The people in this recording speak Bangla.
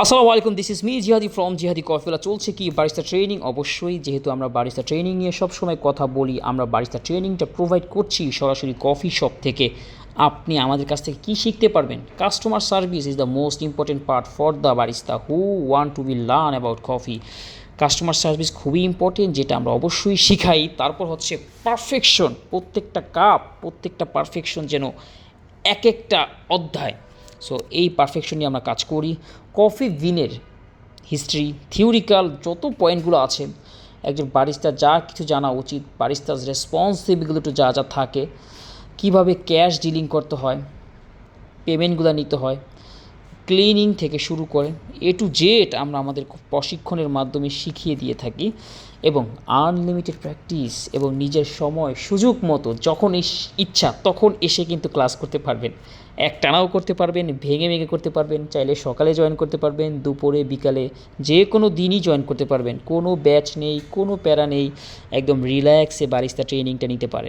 আসসালামু আলাইকুম, দিস ইজ মি জিহাদি ফ্রম জিহাদি কফিওয়ালা। চলছে কি বারিস্তা ট্রেনিং? অবশ্যই, যেহেতু আমরা বারিস্তা ট্রেনিং নিয়ে সবসময় কথা বলি, আমরা বারিস্তা ট্রেনিংটা প্রোভাইড করছি সরাসরি কফি শপ থেকে। আপনি আমাদের কাছ থেকে কী শিখতে পারবেন? Customer service is the most important part for the barista who want to B learn about coffee. Customer service খুবই ইম্পর্টেন্ট, যেটা আমরা অবশ্যই শিখাই। তারপর হচ্ছে পারফেকশন, প্রত্যেকটা কাপ, প্রত্যেকটা পারফেকশন যেন এক একটা অধ্যায়। সো এই পারফেকশন নিয়ে আমরা কাজ করি। কফি বিনের হিস্ট্রি, থিওরিক্যাল যত পয়েন্টগুলো আছে, একজন বারিস্তার যা কিছু জানা উচিত, বারিস্তার রেসপন্সিবিলিটি যা যা থাকে, কিভাবে ক্যাশ ডিলিং করতে হয়, পেমেন্টগুলো নিতে হয়, ক্লিনিং থেকে শুরু করে এ টু জেড আমরা আমাদের প্রশিক্ষণের মাধ্যমে শিখিয়ে দিয়ে থাকি। এবং আনলিমিটেড প্র্যাকটিস এবং নিজের সময় সুযোগ মতো যখন ইচ্ছা তখন এসে কিন্তু ক্লাস করতে পারবেন। একটানাও করতে পারবেন, ভেঙে ভেঙে করতে পারবেন, চাইলে সকালে জয়েন করতে পারবেন, দুপুরে, বিকালে, যে কোনো দিনই জয়েন করতে পারবেন। কোনো ব্যাচ নেই, কোনো প্যারা নেই, একদম রিল্যাক্সে বারিস্তা ট্রেনিংটা নিতে পারেন।